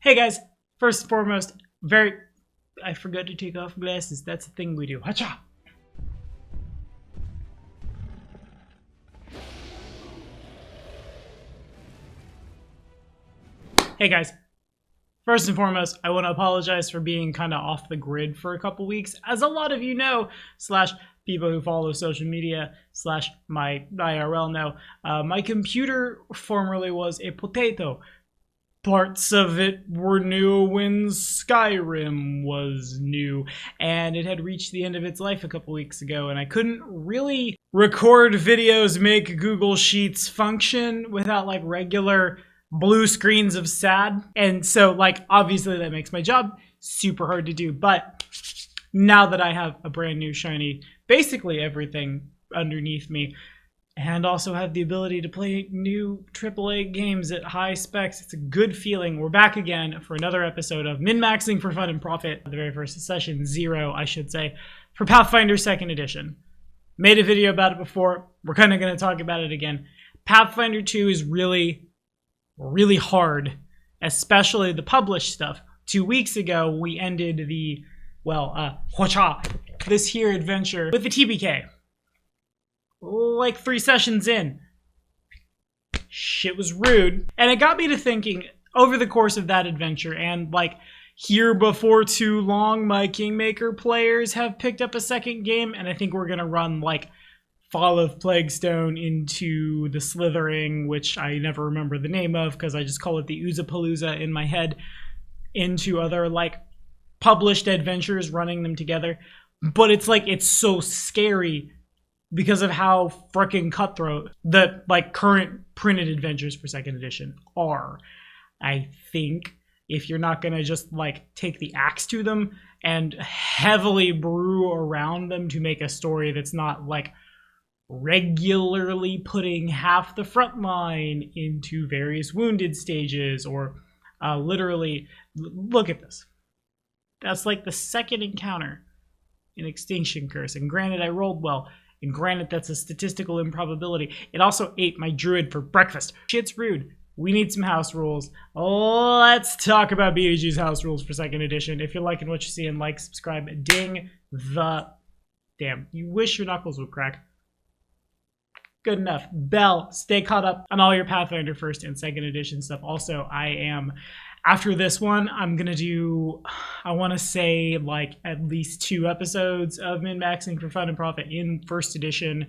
Hey guys, first and foremost, I forgot to take off glasses. That's a thing we do. Hacha! Hey guys, first and foremost, I want to apologize for being kind of off the grid for a couple weeks. As a lot of you know, slash people who follow social media, slash my IRL know, my computer formerly was a potato. Parts of it were new when Skyrim was new, and it had reached the end of its life a couple weeks ago, and I couldn't really record videos, make Google Sheets function without like regular blue screens of sad. And so like obviously that makes my job super hard to do, but now that I have a brand new shiny basically everything underneath me, and also have the ability to play new AAA games at high specs, it's a good feeling. We're back again for another episode of Min-Maxing for Fun and Profit, the very first session, 0 I should say, for Pathfinder 2nd Edition. Made a video about it before, we're kind of going to talk about it again. Pathfinder 2 is really hard, especially the published stuff. 2 weeks ago, we ended the, this here adventure with the TBK. Like 3 sessions in. Shit was rude. And it got me to thinking, over the course of that adventure, and like here before too long, my Kingmaker players have picked up a second game, and I think we're gonna run like Fall of Plaguestone into the Slithering, which I never remember the name of because I just call it the Oozapalooza in my head, into other like published adventures, running them together. But it's like, it's so scary because of how frickin' cutthroat the like current printed adventures for 2nd edition are. I think if you're not gonna just like take the axe to them and heavily brew around them to make a story that's not like regularly putting half the front line into various wounded stages, or literally, look at this. That's like the second encounter in Extinction Curse, and granted I rolled well, and granted that's a statistical improbability. It also ate my druid for breakfast. Shit's rude. We need some house rules. Let's talk about BAG's house rules for 2nd edition. If you're liking what you see, and like, subscribe, ding the... Damn, you wish your knuckles would crack. Good enough. Bell, stay caught up on all your Pathfinder 1st and 2nd edition stuff. Also, I am... After this one, I'm going to do, I want to say, like, at least 2 episodes of Min-Maxing for Fun and Profit in 1st edition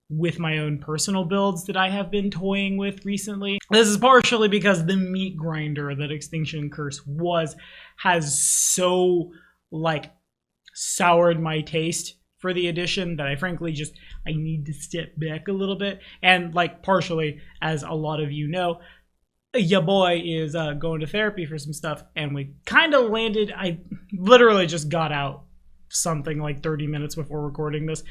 with my own personal builds that I have been toying with recently. This is partially because the meat grinder that Extinction Curse has so, like, soured my taste for the edition that I frankly I need to step back a little bit. And, like, partially, as a lot of you know, your boy is going to therapy for some stuff, and we kind of landed. I literally just got out something like 30 minutes before recording this.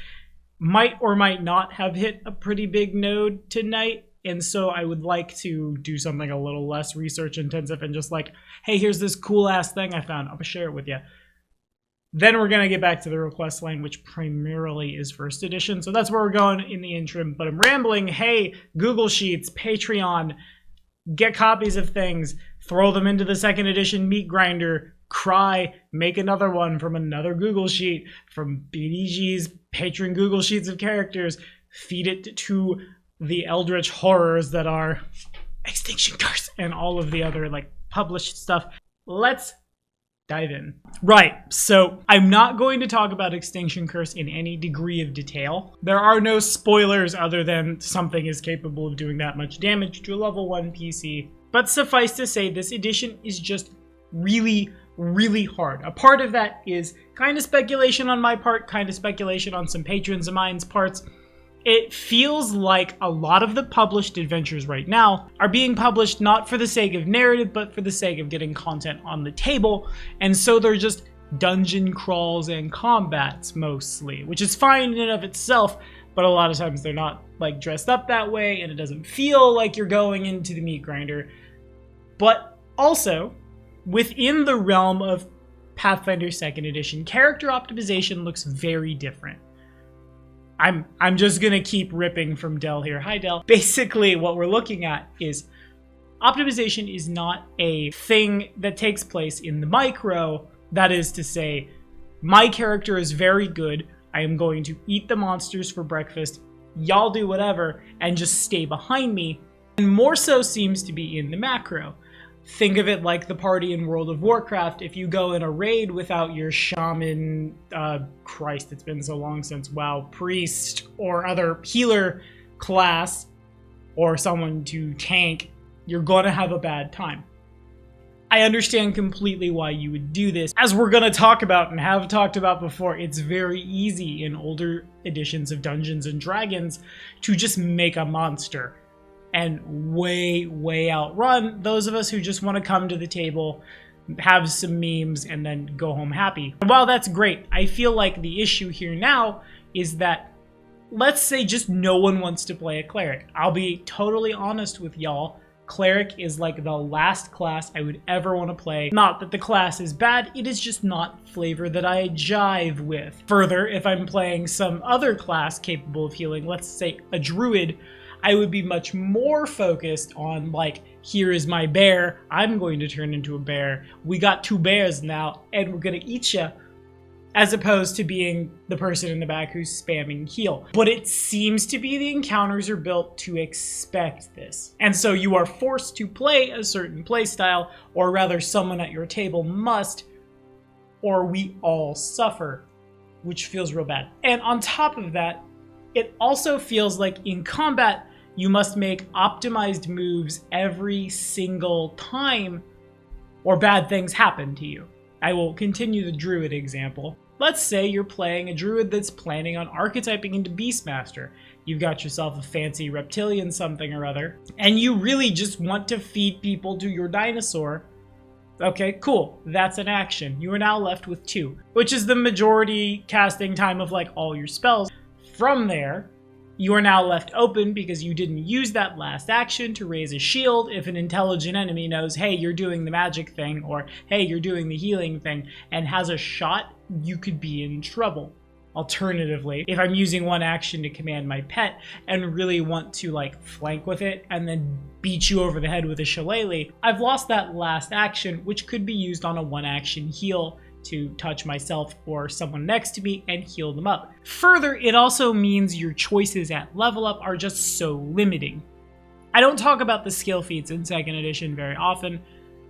Might or might not have hit a pretty big node tonight, and so I would like to do something a little less research intensive and just like, hey, here's this cool ass thing I found. I'm gonna share it with you. Then we're gonna get back to the request line, which primarily is 1st edition, so that's where we're going in the interim. But I'm rambling. Hey, Google Sheets, Patreon. Get copies of things, throw them into the 2nd edition meat grinder, cry, make another one from another Google Sheet, from BDG's patron Google Sheets of characters, feed it to the eldritch horrors that are Extinction Curse and all of the other like published stuff. Let's dive in. Right, so I'm not going to talk about Extinction Curse in any degree of detail. There are no spoilers other than something is capable of doing that much damage to a level 1 PC. But suffice to say, this edition is just really hard. A part of that is kind of speculation on my part, kind of speculation on some patrons of mine's parts. It feels like a lot of the published adventures right now are being published not for the sake of narrative, but for the sake of getting content on the table. And so they're just dungeon crawls and combats mostly, which is fine in and of itself, but a lot of times they're not like dressed up that way, and it doesn't feel like you're going into the meat grinder. But also, within the realm of Pathfinder 2nd edition, character optimization looks very different. I'm just gonna keep ripping from Dell here. Hi, Dell. Basically, what we're looking at is Optimization is not a thing that takes place in the micro. That is to say, my character is very good. I am going to eat the monsters for breakfast. Y'all do whatever and just stay behind me. And more so seems to be in the macro. Think of it like the party in World of Warcraft. If you go in a raid without your shaman, Christ, it's been so long since WoW, priest, or other healer class, or someone to tank, you're gonna have a bad time. I understand completely why you would do this. As we're gonna talk about and have talked about before, it's very easy in older editions of Dungeons and Dragons to just make a monster and way outrun those of us who just want to come to the table, have some memes, and then go home happy. And while that's great, I feel like the issue here now is that, let's say just no one wants to play a cleric. I'll be totally honest with y'all. Cleric is like the last class I would ever want to play. Not that the class is bad, it is just not flavor that I jive with. Further, if I'm playing some other class capable of healing, let's say a druid, I would be much more focused on, like, here is my bear, I'm going to turn into a bear, we got 2 bears now, and we're gonna eat ya, as opposed to being the person in the back who's spamming heal. But it seems to be the encounters are built to expect this. And so you are forced to play a certain playstyle, or rather someone at your table must, or we all suffer, which feels real bad. And on top of that, it also feels like in combat, you must make optimized moves every single time, or bad things happen to you. I will continue the druid example. Let's say you're playing a druid that's planning on archetyping into Beastmaster. You've got yourself a fancy reptilian something or other, and you really just want to feed people to your dinosaur. Okay, cool. That's an action. You are now left with 2, which is the majority casting time of like all your spells. From there, you are now left open because you didn't use that last action to raise a shield. If an intelligent enemy knows, hey, you're doing the magic thing, or hey, you're doing the healing thing, and has a shot, you could be in trouble. Alternatively, if I'm using one action to command my pet and really want to like flank with it and then beat you over the head with a shillelagh, I've lost that last action, which could be used on a 1-action heal to touch myself or someone next to me and heal them up. Further, it also means your choices at level up are just so limiting. I don't talk about the skill feats in 2nd edition very often,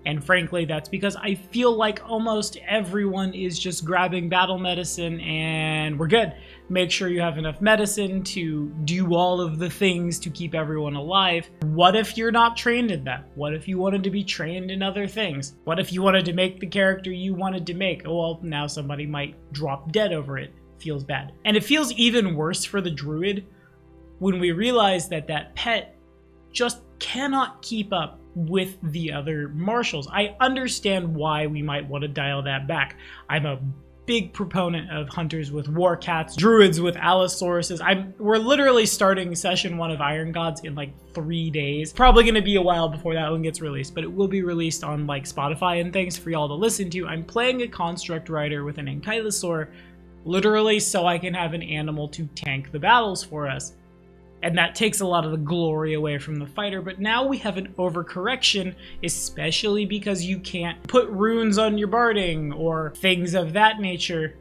and frankly that's because I feel like almost everyone is just grabbing battle medicine and we're good. Make sure you have enough medicine to do all of the things to keep everyone alive. What if you're not trained in that? What if you wanted to be trained in other things? What if you wanted to make the character you wanted to make? Oh, well, now somebody might drop dead over it. Feels bad. And it feels even worse for the druid when we realize that that pet just cannot keep up with the other marshals. I understand why we might want to dial that back. I'm a big proponent of hunters with war cats, druids with allosauruses. We're literally starting session 1 of Iron Gods in like 3 days. Probably gonna be a while before that one gets released, but it will be released on like Spotify and things for y'all to listen to. I'm playing a construct rider with an ankylosaur, literally so I can have an animal to tank the battles for us. And that takes a lot of the glory away from the fighter, but now we have an overcorrection, especially because you can't put runes on your barding or things of that nature.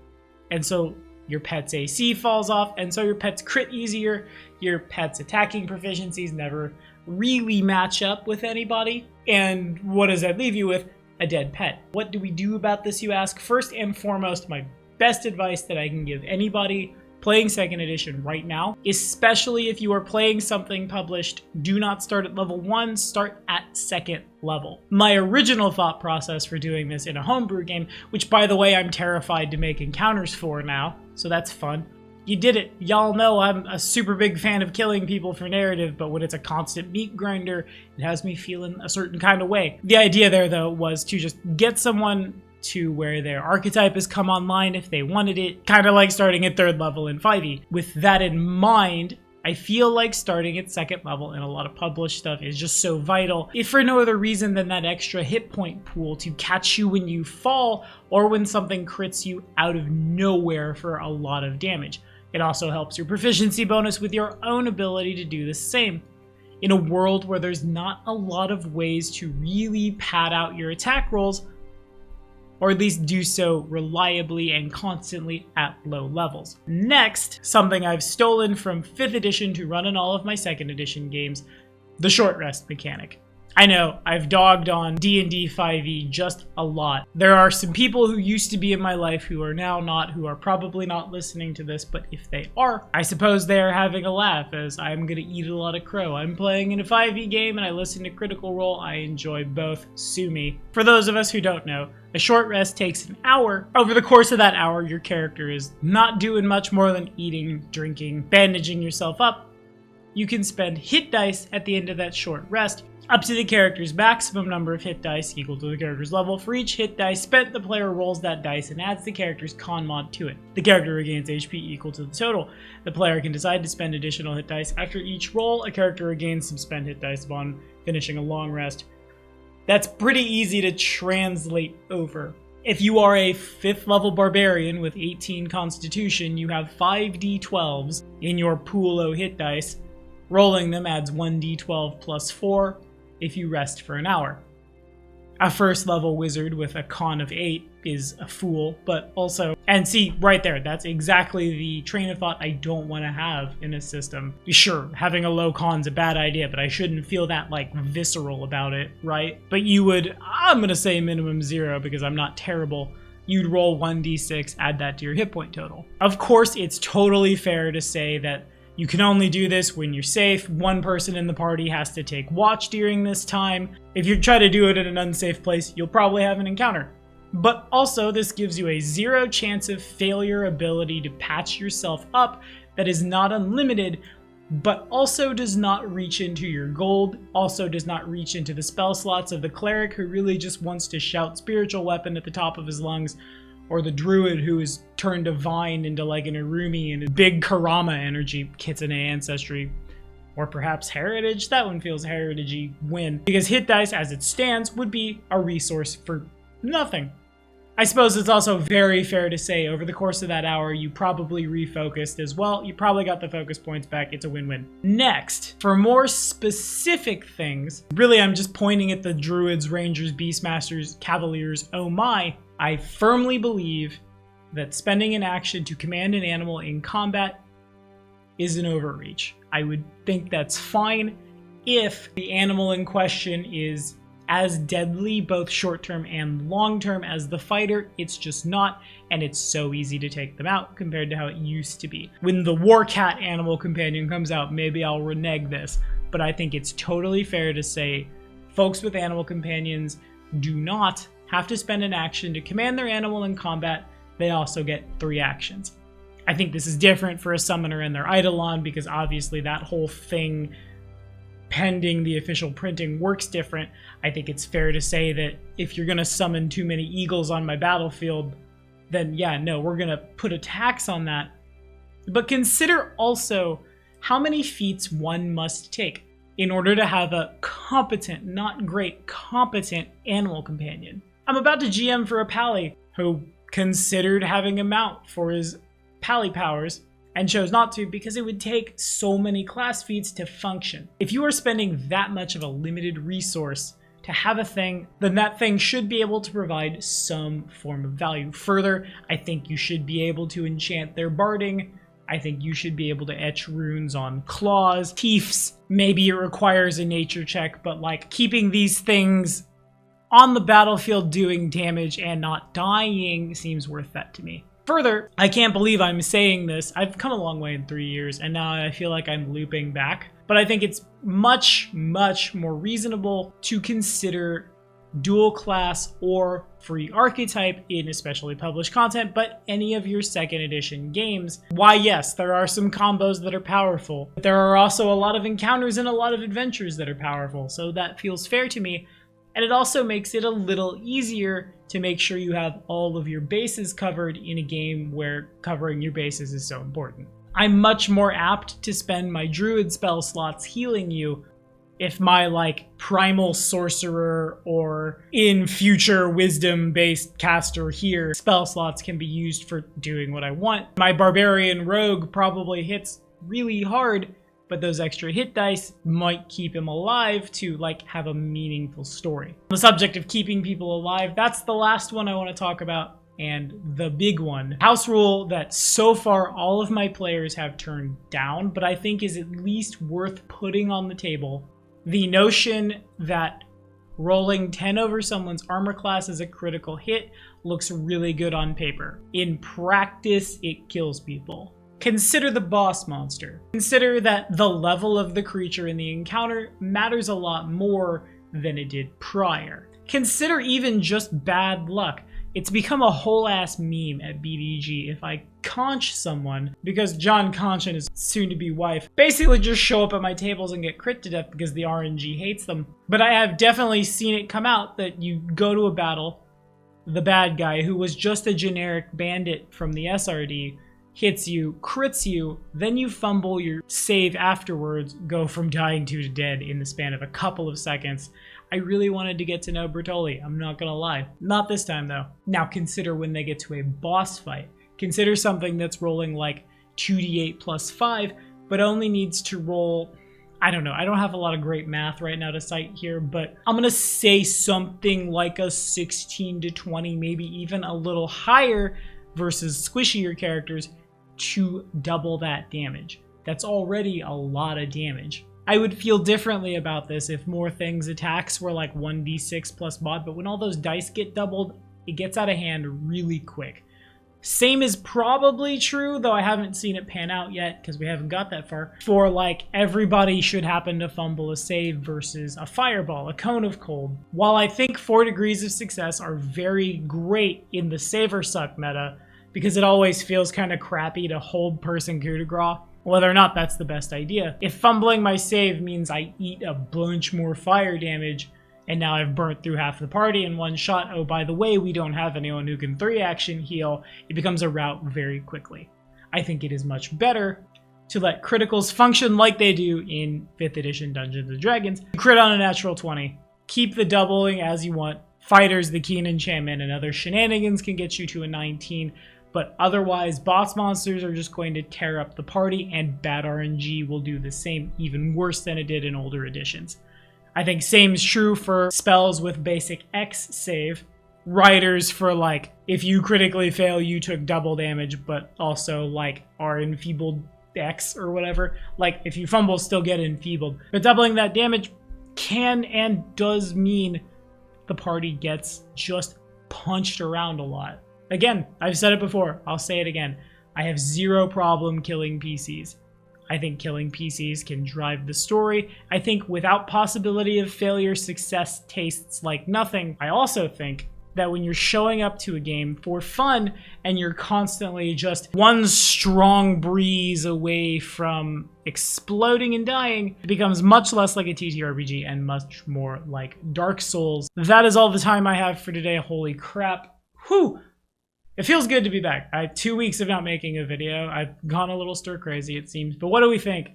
And so your pet's AC falls off, and so your pet's crit easier, your pet's attacking proficiencies never really match up with anybody. And what does that leave you with? A dead pet. What do we do about this, you ask? First and foremost, my best advice that I can give anybody playing 2nd edition right now, especially if you are playing something published, do not start at level 1, start at 2nd level. My original thought process for doing this in a homebrew game, which by the way I'm terrified to make encounters for now, so that's fun. You did it. Y'all know I'm a super big fan of killing people for narrative, but when it's a constant meat grinder, it has me feeling a certain kind of way. The idea there though was to just get someone to where their archetype has come online if they wanted it, kind of like starting at 3rd level in 5e. With that in mind, I feel like starting at 2nd level in a lot of published stuff is just so vital, if for no other reason than that extra hit point pool to catch you when you fall or when something crits you out of nowhere for a lot of damage. It also helps your proficiency bonus with your own ability to do the same. in a world where there's not a lot of ways to really pad out your attack rolls, or at least do so reliably and constantly at low levels. Next, something I've stolen from 5th edition to run in all of my 2nd edition games, the short rest mechanic. I know, I've dogged on D&D 5e just a lot. There are some people who used to be in my life who are now not, who are probably not listening to this, but if they are, I suppose they're having a laugh as I'm gonna eat a lot of crow. I'm playing in a 5e game and I listen to Critical Role. I enjoy both. Sue me. For those of us who don't know, a short rest takes an hour. Over the course of that hour, your character is not doing much more than eating, drinking, bandaging yourself up. You can spend hit dice at the end of that short rest, up to the character's maximum number of hit dice equal to the character's level. For each hit dice spent, the player rolls that dice and adds the character's con mod to it. The character regains HP equal to the total. The player can decide to spend additional hit dice. After each roll, a character regains some spent hit dice upon finishing a long rest. That's pretty easy to translate over. If you are a 5th level barbarian with 18 constitution, you have 5d12s in your pool of hit dice. Rolling them adds 1d12 plus 4 if you rest for an hour. A 1st level wizard with a con of 8 is a fool, but also, and see, right there, that's exactly the train of thought I don't want to have in a system. Sure, having a low con's a bad idea, but I shouldn't feel that, like, visceral about it, right? But you would, I'm gonna say minimum 0 because I'm not terrible. You'd roll 1d6, add that to your hit point total. Of course, it's totally fair to say that you can only do this when you're safe. One person in the party has to take watch during this time. If you try to do it in an unsafe place, you'll probably have an encounter. But also, this gives you a 0 chance of failure ability to patch yourself up that is not unlimited, but also does not reach into your gold, also does not reach into the spell slots of the cleric who really just wants to shout spiritual weapon at the top of his lungs, or the druid who is turned divine into like an Irumi and a big Karama energy, Kitsune ancestry, or perhaps heritage. That one feels heritagey win, because hit dice as it stands would be a resource for nothing. I suppose it's also very fair to say over the course of that hour you probably refocused as well. You probably got the focus points back. It's a win-win. Next, for more specific things, really I'm just pointing at the druids, rangers, beastmasters, cavaliers, oh my. I firmly believe that spending an action to command an animal in combat is an overreach. I would think that's fine if the animal in question is as deadly, both short-term and long-term, as the fighter. It's just not, and it's so easy to take them out compared to how it used to be. When the Warcat animal companion comes out, maybe I'll renege this, but I think it's totally fair to say folks with animal companions do not have to spend an action to command their animal in combat. They also get 3 actions. I think this is different for a summoner and their Eidolon, because obviously that whole thing, pending the official printing, works different. I think it's fair to say that if you're going to summon too many eagles on my battlefield, then yeah, no, we're going to put a tax on that. But consider also how many feats one must take in order to have a competent, not great, competent animal companion. I'm about to GM for a pally who considered having a mount for his pally powers and chose not to because it would take so many class feats to function. If you are spending that much of a limited resource to have a thing, then that thing should be able to provide some form of value. Further, I think you should be able to enchant their barding. I think you should be able to etch runes on claws, teeths. Maybe it requires a nature check, but like keeping these things on the battlefield doing damage and not dying seems worth that to me. Further, I can't believe I'm saying this. I've come a long way in 3 years, and now I feel like I'm looping back. But I think it's much, much more reasonable to consider dual class or free archetype in especially published content, but any of your 2nd edition games. Why, yes, there are some combos that are powerful, but there are also a lot of encounters and a lot of adventures that are powerful, so that feels fair to me. And it also makes it a little easier to make sure you have all of your bases covered in a game where covering your bases is so important. I'm much more apt to spend my druid spell slots healing you if my like primal sorcerer or in future wisdom based caster here spell slots can be used for doing what I want. My barbarian rogue probably hits really hard but those extra hit dice might keep him alive to like have a meaningful story. On the subject of keeping people alive, that's the last one I want to talk about, and the big one. House rule that so far all of my players have turned down, but I think is at least worth putting on the table. The notion that rolling 10 over someone's armor class as a critical hit looks really good on paper. In practice, it kills people. Consider the boss monster. Consider that the level of the creature in the encounter matters a lot more than it did prior. Consider even just bad luck. It's become a whole ass meme at BDG if I conch someone, because John Conch and his soon-to-be wife basically just show up at my tables and get crit to death because the RNG hates them. But I have definitely seen it come out that you go to a battle, the bad guy, who was just a generic bandit from the SRD, hits you, crits you, then you fumble your save afterwards, go from dying to dead in the span of a couple of seconds. I really wanted to get to know Bertoli, I'm not gonna lie. Not this time though. Now consider when they get to a boss fight. Consider something that's rolling like 2d8 plus 5, but only needs to roll, I don't know, I don't have a lot of great math right now to cite here, but I'm gonna say something like a 16 to 20, maybe even a little higher versus squishier characters to double that damage. That's already a lot of damage. I would feel differently about this if more things attacks were like 1d6 plus mod, but when all those dice get doubled, it gets out of hand really quick. Same is probably true, though I haven't seen it pan out yet because we haven't got that far, for like everybody should happen to fumble a save versus a fireball, a cone of cold. While I think 4 degrees of success are very great in the save or suck meta, because it always feels kind of crappy to hold person coup de grace, whether or not that's the best idea. If fumbling my save means I eat a bunch more fire damage, and now I've burnt through half the party in one shot, oh by the way, we don't have anyone who can 3-action heal, it becomes a rout very quickly. I think it is much better to let criticals function like they do in 5th edition Dungeons & Dragons. Crit on a natural 20, keep the doubling as you want, fighters, the keen enchantment, and other shenanigans can get you to a 19, but otherwise, boss monsters are just going to tear up the party, and bad RNG will do the same, even worse than it did in older editions. I think same is true for spells with basic X save. Riders for like, if you critically fail, you took double damage, but also like are enfeebled X or whatever. Like if you fumble, still get enfeebled. But doubling that damage can and does mean the party gets just punched around a lot. Again, I've said it before, I'll say it again. I have zero problem killing PCs. I think killing PCs can drive the story. I think without possibility of failure, success tastes like nothing. I also think that when you're showing up to a game for fun and you're constantly just one strong breeze away from exploding and dying, it becomes much less like a TTRPG and much more like Dark Souls. That is all the time I have for today. Holy crap. Whew! It feels good to be back. I have 2 weeks of not making a video. I've gone a little stir crazy, it seems. But what do we think?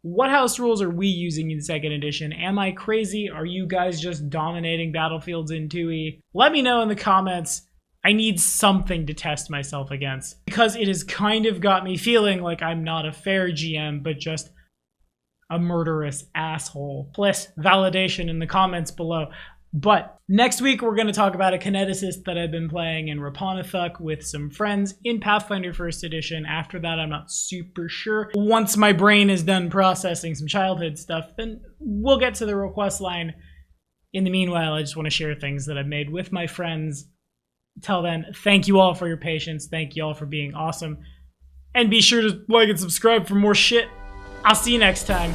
What house rules are we using in 2nd edition? Am I crazy? Are you guys just dominating battlefields in 2e? Let me know in the comments. I need something to test myself against, because it has kind of got me feeling like I'm not a fair GM, but just a murderous asshole. Plus validation in the comments below. But next week, we're going to talk about a kineticist that I've been playing in Rapanathuk with some friends in Pathfinder 1st Edition. After that, I'm not super sure. Once my brain is done processing some childhood stuff, then we'll get to the request line. In the meanwhile, I just want to share things that I've made with my friends. Till then, thank you all for your patience. Thank you all for being awesome. And be sure to like and subscribe for more shit. I'll see you next time.